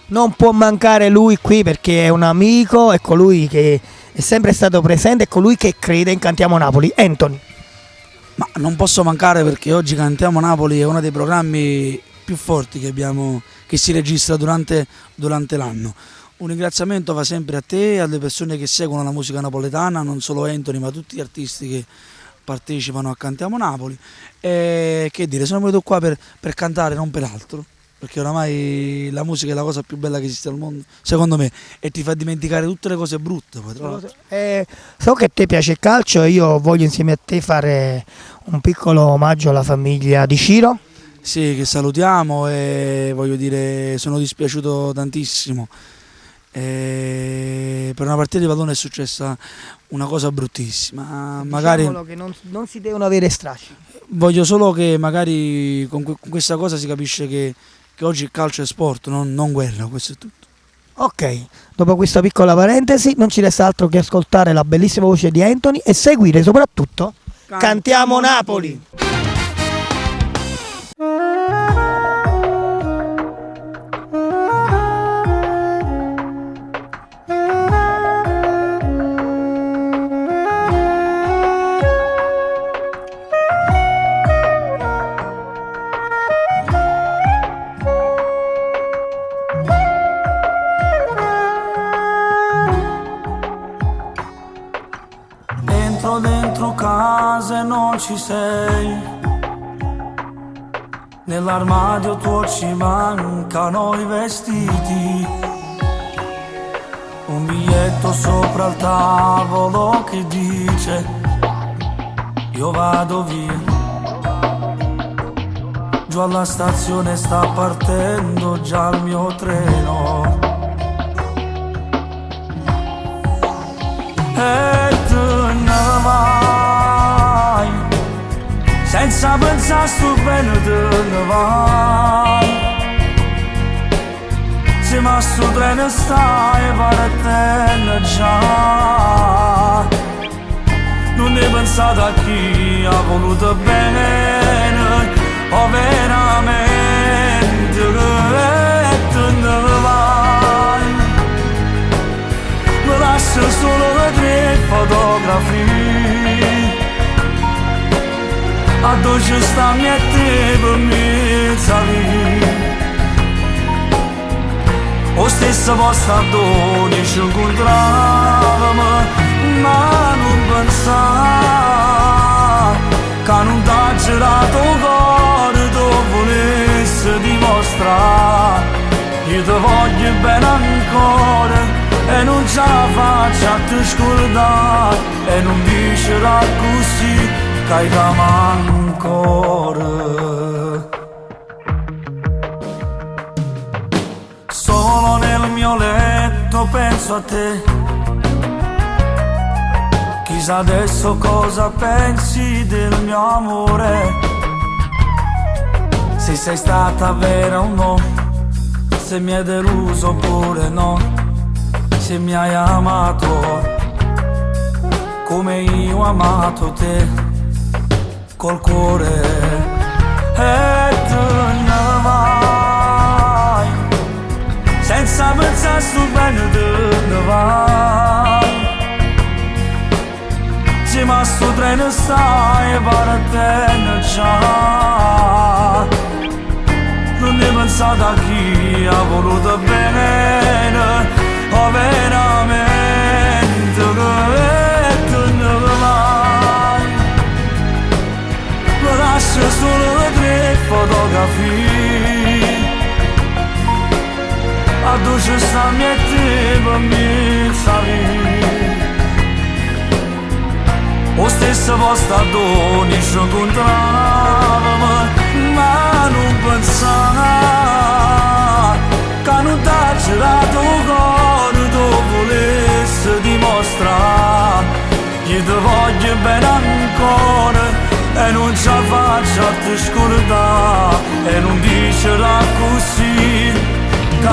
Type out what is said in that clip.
Non può mancare lui qui perché è un amico, è colui che è sempre stato presente, è colui che crede in Cantiamo Napoli. Anthony. Ma non posso mancare perché oggi Cantiamo Napoli è uno dei programmi più forti che abbiamo, che si registra durante l'anno. Un ringraziamento va sempre a te e alle persone che seguono la musica napoletana, non solo Anthony ma tutti gli artisti che partecipano a Cantiamo Napoli. E che dire, sono venuto qua per cantare, non per altro, perché oramai la musica è la cosa più bella che esiste al mondo, secondo me, e ti fa dimenticare tutte le cose brutte. Poi, tra l'altro. So che a te piace il calcio e io voglio insieme a te fare un piccolo omaggio alla famiglia di Ciro. Sì, che salutiamo e voglio dire, sono dispiaciuto tantissimo. Per una partita di pallone è successa una cosa bruttissima. Magari Diciamolo che non si devono avere strascichi. voglio solo che magari con questa cosa si capisce che oggi il calcio è sport, non guerra, questo è tutto. Ok, dopo questa piccola parentesi non ci resta altro che ascoltare la bellissima voce di Anthony e seguire soprattutto Cantiamo Napoli! Entro dentro casa e non ci sei, nell'armadio tuo ci mancano i vestiti, un biglietto sopra il tavolo che dice io vado via, giù alla stazione sta partendo già il mio treno. E tu ne vai, senza pensare sto bene te ne vai. Se ma sto treno stai partendo già, non ne pensate a chi ha voluto bene, o veramente che tu ne vai. Mi lascio solo le 3 fotografie, a dove ci sta mia te per me salire. O stesso posto a dove ci incontravamo, ma non pensare che non t'ha girato il cuore, tu volessi dimostrare. Io ti voglio bene ancora e non ce la faccio a te scordare, e non dicerà così che hai ancora. Solo nel mio letto penso a te, chissà adesso cosa pensi del mio amore, se sei stata vera o no, se mi hai deluso oppure no, se mi hai amato come io ho amato te, col cuore. E tu ne vai, senza pensare sto bene te ne vai. Se ma sto treno stai partendo già, non ne pensate a chi ha voluto bene, o veramente che tu ne vai. Mi lascio solo le 3 fotografie, a dove ci sta mia te per me salire. O stesso posto a dove ci incontravamo, ma non pensare che non t'ha girato il cuore, tu volessi dimostrare. Io ti voglio bene ancora e non ce la faccio a te scordare, e non dicerà così che